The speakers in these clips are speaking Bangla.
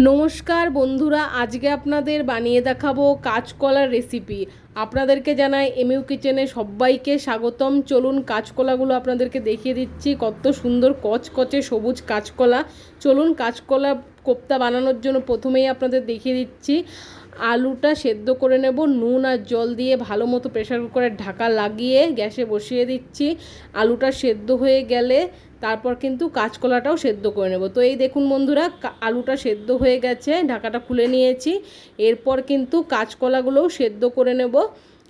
নমস্কার বন্ধুরা, আজকে আপনাদের বানিয়ে দেখাবো কাঁচকলার রেসিপি। আপনাদেরকে জানাই এমইউ কিচেনে সবাইকে স্বাগতম। চলুন কাঁচকলাগুলো আপনাদেরকে দেখিয়ে দিচ্ছি। কত সুন্দর কচকচে সবুজ কাঁচকলা। চলুন কাঁচকলা কোপ্তা বানানোর জন্য প্রথমেই আপনাদের দেখিয়ে দিচ্ছি। আলুটা সেদ্ধ করে নেব, নুন আর জল দিয়ে ভালো মতো প্রেসার কুকারের ঢাকা লাগিয়ে গ্যাসে বসিয়ে দিচ্ছি। আলুটা সেদ্ধ হয়ে গেলে তারপর কিন্তু কাঁচকলাটাও সেদ্ধ করে নেব। তো এই দেখুন বন্ধুরা, আলুটা সেদ্ধ হয়ে গেছে, ঢাকাটা খুলে নিয়েছি। এরপর কিন্তু কাঁচকলাগুলোও সেদ্ধ করে নেব।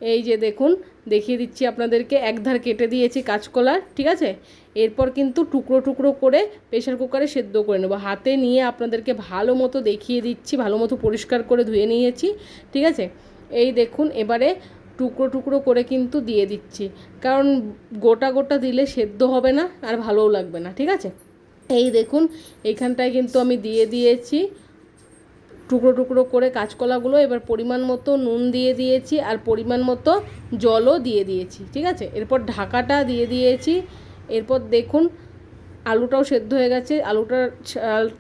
এই যে দেখুন, দেখিয়ে দিচ্ছি আপনাদেরকে, একধার কেটে দিয়েছি কাঁচকলার, ঠিক আছে। এরপর কিন্তু টুকরো টুকরো করে প্রেসার কুকারে সেদ্ধ করে নেব। হাতে নিয়ে আপনাদেরকে ভালো মতো দেখিয়ে দিচ্ছি, ভালো মতো পরিষ্কার করে ধুয়ে নিয়েছি, ঠিক আছে। এই দেখুন, এবারে টুকরো টুকরো করে কিন্তু দিয়ে দিচ্ছি, কারণ গোটা গোটা দিলে সেদ্ধ হবে না আর ভালোও লাগবে না, ঠিক আছে। এই দেখুন, এইখানটায় কিন্তু আমি দিয়ে দিয়েছি টুকরো টুকরো করে কাঁচকলাগুলো। এবার পরিমাণ মতো নুন দিয়ে দিয়েছি আর পরিমাণ মতো জলও দিয়ে দিয়েছি, ঠিক আছে। এরপর ঢাকাটা দিয়ে দিয়েছি। এরপর দেখুন আলুটাও সেদ্ধ হয়ে গেছে, আলুটার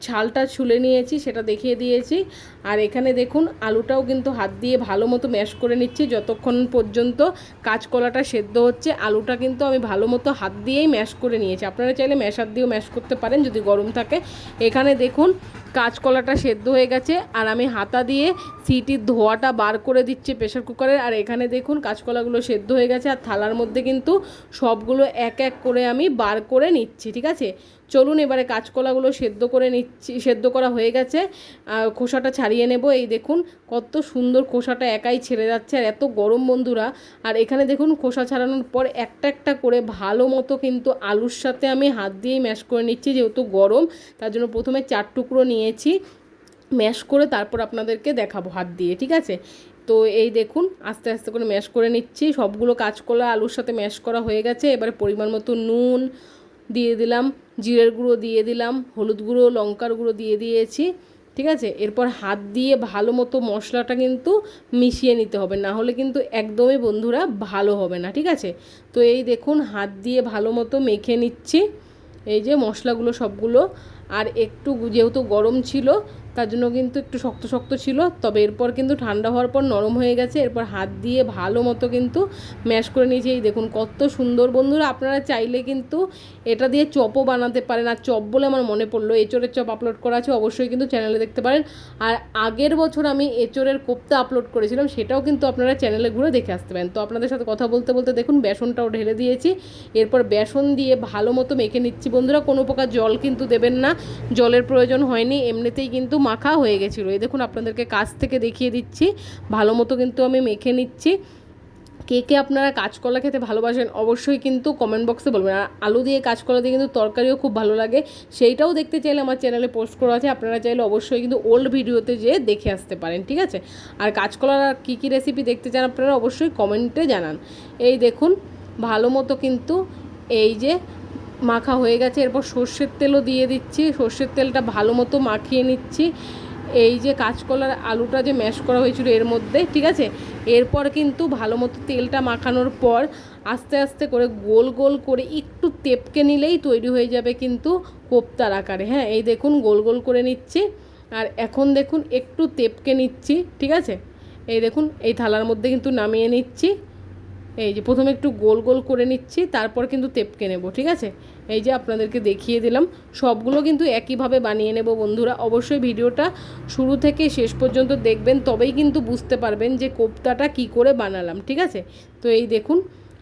ছালটা ছুলে নিয়েছি, সেটা দেখিয়ে দিয়েছি। আর এখানে দেখুন আলুটাও কিন্তু হাত দিয়ে ভালো মতো ম্যাশ করে নিচ্ছি যতক্ষণ পর্যন্ত কাঁচকলাটা সেদ্ধ হচ্ছে। আলুটা কিন্তু আমি ভালো মতো হাত দিয়েই ম্যাশ করে নিয়েছি, আপনারা চাইলে ম্যাশার দিয়েও ম্যাশ করতে পারেন যদি গরম থাকে। এখানে দেখুন কাঁচকলাটা সেদ্ধ হয়ে গেছে আর আমি হাতা দিয়ে সিটির ধোয়াটা বার করে দিচ্ছি প্রেসার কুকারের। আর এখানে দেখুন কাঁচকলাগুলো সেদ্ধ হয়ে গেছে আর থালার মধ্যে কিন্তু সবগুলো এক এক করে আমি বার করে নিচ্ছি, ঠিক আছে। চলুন এবারে কাঁচকলাগুলো সেদ্ধ করে নিচ্ছি, সেদ্ধ করা হয়ে গেছে, খোসাটা ছাড়িয়ে নেব। এই দেখুন কত সুন্দর খোসাটা একাই ছেড়ে যাচ্ছে, আর এত গরম বন্ধুরা। আর এখানে দেখুন খোসা ছাড়ানোর পর একটা একটা করে ভালো মতো কিন্তু আলুর সাথে আমি হাত দিয়েই ম্যাশ করে নিচ্ছি, যেহেতু গরম তার জন্য প্রথমে 4 টুকরো নিয়েছি, ম্যাশ করে তারপর আপনাদেরকে দেখাবো হাত দিয়ে, ঠিক আছে। তো এই দেখুন আস্তে আস্তে করে ম্যাশ করে নিচ্ছি। সবগুলো কাঁচকলা আলুর সাথে ম্যাশ করা হয়ে গেছে। এবারে পরিমাণ মতো নুন দিয়ে দিলাম, জিরের গুঁড়ো দিয়ে দিলাম, হলুদ গুঁড়ো, লঙ্কার গুঁড়ো দিয়ে দিয়েছি, ঠিক আছে। এরপর হাত দিয়ে ভালো মতো মশলাটা কিন্তু মিশিয়ে নিতে হবে, না হলে কিন্তু একদমই বন্ধুরা ভালো হবে না, ঠিক আছে। তো এই দেখুন হাত দিয়ে ভালো মতো মেখে নিচ্ছি এই যে মশলাগুলো সবগুলো। আর একটু যেহেতু গরম ছিল তার জন্য কিন্তু একটু শক্ত শক্ত ছিল, তবে এরপর কিন্তু ঠান্ডা হওয়ার পর নরম হয়ে গেছে। এরপর হাত দিয়ে ভালো মতো কিন্তু ম্যাশ করে নিয়েছি। এই দেখুন কত সুন্দর বন্ধুরা, আপনারা চাইলে কিন্তু এটা দিয়ে চপও বানাতে পারেন। আর চপ বলে আমার মনে পড়লো, এঁচোড়ের চপ আপলোড করা আছে, অবশ্যই কিন্তু চ্যানেলে দেখতে পারেন। আর আগের বছর আমি এঁচোড়ের কোপ্তা আপলোড করেছিলাম, সেটাও কিন্তু আপনারা চ্যানেলে ঘুরে দেখে আসতে পারেন। তো আপনাদের সাথে কথা বলতে বলতে দেখুন বেসনটাও ঢেলে দিয়েছি। এরপর বেসন দিয়ে ভালো মতো মেখে নিচ্ছি বন্ধুরা, কোনো প্রকার জল কিন্তু দেবেন না, জলের প্রয়োজন হয়নি, এমনিতেই কিন্তু মাখা হয়ে গেছিলো। এই দেখুন আপনাদেরকে কাছ থেকে দেখিয়ে দিচ্ছি, ভালো মতো কিন্তু আমি মেখে নিচ্ছি। কে কে আপনারা কাঁচকলা খেতে ভালোবাসেন অবশ্যই কিন্তু কমেন্ট বক্সে বলবেন। আর আলু দিয়ে কাঁচকলা দিয়ে কিন্তু তরকারিও খুব ভালো লাগে, সেইটাও দেখতে চাইলে আমার চ্যানেলে পোস্ট করা আছে, আপনারা চাইলে অবশ্যই কিন্তু ওল্ড ভিডিওতে যেয়ে দেখে আসতে পারেন, ঠিক আছে। আর কাঁচকলার কী কী রেসিপি দেখতে চান আপনারা অবশ্যই কমেন্টে জানান। এই দেখুন ভালো মতো কিন্তু এই যে মাখা হয়ে গেছে। এরপর সর্ষের তেলও দিয়ে দিচ্ছি, সর্ষের তেলটা ভালো মতো মাখিয়ে নিচ্ছি এই যে কাঁচকলার আলুটা যে ম্যাশ করা হয়েছিল এর মধ্যে, ঠিক আছে। এরপর কিন্তু ভালো মতো তেলটা মাখানোর পর আস্তে আস্তে করে গোল গোল করে একটু তেপকে নিলেই তৈরি হয়ে যাবে কিন্তু কোপ্তার আকারে। হ্যাঁ এই দেখুন গোল গোল করে নিচ্ছি, আর এখন দেখুন একটু তেপকে নিচ্ছি, ঠিক আছে। এই দেখুন এই থালার মধ্যে কিন্তু নামিয়ে নিচ্ছি। এই যে প্রথমে একটু গোল গোল করে নিচ্ছি, তারপর কিন্তু তেপকে নেব, ঠিক আছে। এই যে আপনাদেরকে দেখিয়ে দিলাম, সবগুলো কিন্তু একইভাবে বানিয়ে নেব বন্ধুরা। অবশ্যই ভিডিওটা শুরু থেকে শেষ পর্যন্ত দেখবেন, তবেই কিন্তু বুঝতে পারবেন যে কোপ্তাটা কি করে বানালাম, ঠিক আছে। তো এই দেখুন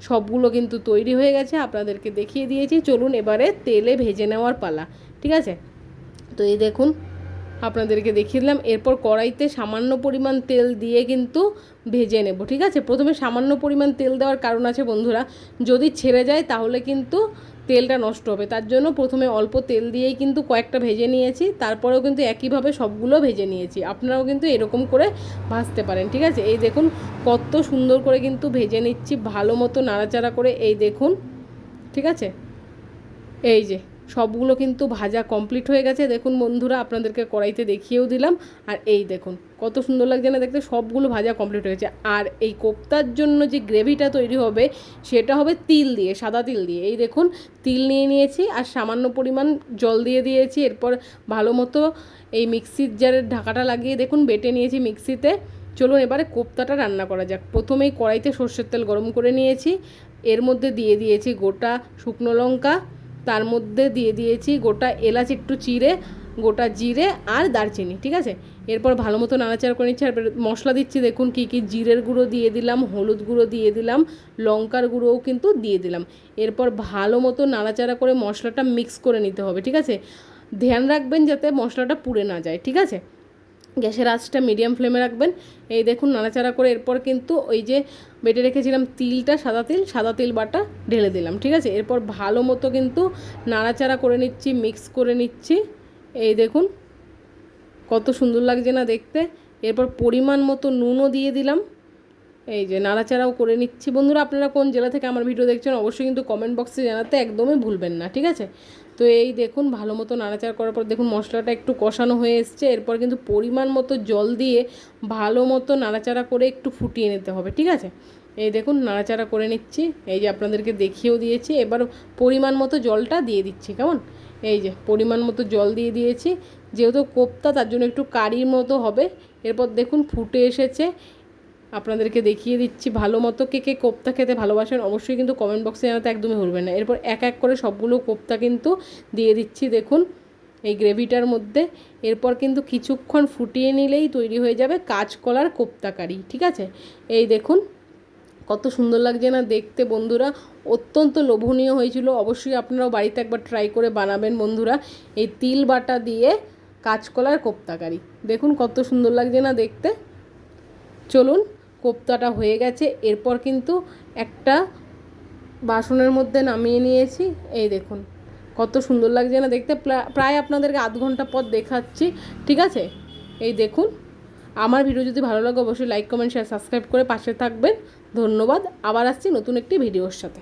সবগুলো কিন্তু তৈরি হয়ে গেছে, আপনাদেরকে দেখিয়ে দিয়েছি। চলুন এবারে তেলে ভেজে নেওয়ার পালা, ঠিক আছে। তো এই দেখুন আপনাদেরকে দেখিয়ে দিলাম। এরপর কড়াইতে সামান্য পরিমাণ তেল দিয়ে কিন্তু ভেজে নেব, ঠিক আছে। প্রথমে সামান্য পরিমাণ তেল দেওয়ার কারণ আছে বন্ধুরা, যদি ছেড়ে যায় তাহলে কিন্তু তেলটা নষ্ট হবে, তার জন্য প্রথমে অল্প তেল দিয়েই কিন্তু কয়েকটা ভেজে নিয়েছি, তারপরেও কিন্তু একইভাবে সবগুলো ভেজে নিয়েছি। আপনারাও কিন্তু এরকম করে ভাজতে পারেন, ঠিক আছে। এই দেখুন কত সুন্দর করে কিন্তু ভেজে নিচ্ছি ভালো মতো নাড়াচাড়া করে। এই দেখুন, ঠিক আছে। এই যে সবগুলো কিন্তু ভাজা কমপ্লিট হয়ে গেছে। দেখুন বন্ধুরা আপনাদেরকে কড়াইতে দেখিয়েও দিলাম, আর এই দেখুন কত সুন্দর লাগছে না দেখতে, সবগুলো ভাজা কমপ্লিট হয়ে গেছে। আর এই কোপ্তার জন্য যে গ্রেভিটা তৈরি হবে সেটা হবে তিল দিয়ে, সাদা তিল দিয়ে। এই দেখুন তিল নিয়ে নিয়েছি আর সামান্য পরিমাণ জল দিয়ে দিয়েছি। এরপর ভালো মতো এই মিক্সির জারের ঢাকাটা লাগিয়ে দেখুন বেটে নিয়েছি মিক্সিতে। চলুন এবারে কোপ্তাটা রান্না করা যাক। প্রথমেই কড়াইতে সর্ষের তেল গরম করে নিয়েছি, এর মধ্যে দিয়ে দিয়েছি গোটা শুকনো লঙ্কা, তার মধ্যে দিয়ে দিয়েছি গোটা এলাচ একটু চিড়ে, গোটা জিরে আর দারচিনি, ঠিক আছে। এরপর ভালো মতো নাড়াচাড়া করে নিচ্ছি। আর মশলা দিচ্ছি দেখুন কী কী, জিরের গুঁড়ো দিয়ে দিলাম, হলুদ গুঁড়ো দিয়ে দিলাম, লঙ্কার গুঁড়োও কিন্তু দিয়ে দিলাম। এরপর ভালো মতো নাড়াচাড়া করে মশলাটা মিক্স করে নিতে হবে, ঠিক আছে। ধ্যান রাখবেন যাতে মশলাটা পুড়ে না যায়, ঠিক আছে। গ্যাসের আঁচটা মিডিয়াম ফ্লেমে রাখবেন। এই দেখুন নাড়াচাড়া করে এরপর কিন্তু ওই যে বেটে রেখেছিলাম তিলটা, সাদা তিল বাটা ঢেলে দিলাম, ঠিক আছে। এরপর ভালো মতো কিন্তু নাড়াচাড়া করে নিচ্ছি, মিক্স করে নিচ্ছি। এই দেখুন কত সুন্দর লাগছে না দেখতে। এরপর পরিমাণ মতো নুনও দিয়ে দিলাম। এই যে নাড়াচাড়াও করে নিচ্ছি। বন্ধুরা আপনারা কোন জেলা থেকে আমার ভিডিও দেখছেন অবশ্যই কিন্তু কমেন্ট বক্সে জানাতে একদমই ভুলবেন না, ঠিক আছে। তো এই দেখুন ভালো মতো নাড়াচাড়া করার পর দেখুন মশলাটা একটু কষানো হয়ে এসছে। এরপর কিন্তু পরিমাণ মতো জল দিয়ে ভালো মতো নাড়াচাড়া করে একটু ফুটিয়ে নিতে হবে, ঠিক আছে। এই দেখুন নাড়াচাড়া করে নিচ্ছি, এই যে আপনাদেরকে দেখিয়েও দিয়েছি। এবার পরিমাণ মতো জলটা দিয়ে দিচ্ছি, কেমন। এই যে পরিমাণ মতো জল দিয়ে দিয়েছি, যেহেতু কোপ্তা তার জন্য একটু কারির মতো হবে। এরপর দেখুন ফুটে এসেছে, আপনাদেরকে দেখিয়ে দিচ্ছি ভালো মতো। কে কে কোপ্তা খেতে ভালোবাসেন অবশ্যই কিন্তু কমেন্ট বক্সে জানাতে একদমই ভুলবেন না। এরপর এক এক করে সবগুলো কোপ্তা কিন্তু দিয়ে দিচ্ছি দেখুন এই গ্রেভিটার মধ্যে। এরপর কিন্তু কিছুক্ষণ ফুটিয়ে নিলেই তৈরি হয়ে যাবে কাঁচকলার কোপ্তা কারি, ঠিক আছে। এই দেখুন কত সুন্দর লাগছে না দেখতে বন্ধুরা, অত্যন্ত লোভনীয় হয়েছিল। অবশ্যই আপনারাও বাড়িতে একবার ট্রাই করে বানাবেন বন্ধুরা, এই তিল বাটা দিয়ে কাঁচকলার কোপ্তা কারি। দেখুন কত সুন্দর লাগছে না দেখতে। চলুন কোপ্তাটা হয়ে গেছে, এরপর কিন্তু একটা বাসনের মধ্যে নামিয়ে নিয়েছি। এই দেখুন কত সুন্দর লাগছে না দেখতে। প্রায় আপনাদেরকে আধ ঘন্টা পর দেখাচ্ছি, ঠিক আছে। এই দেখুন আমার ভিডিও যদি ভালো লাগে অবশ্যই লাইক কমেন্ট শেয়ার সাবস্ক্রাইব করে পাশে থাকবেন। ধন্যবাদ। আবার আসছি নতুন একটি ভিডিওর সাথে।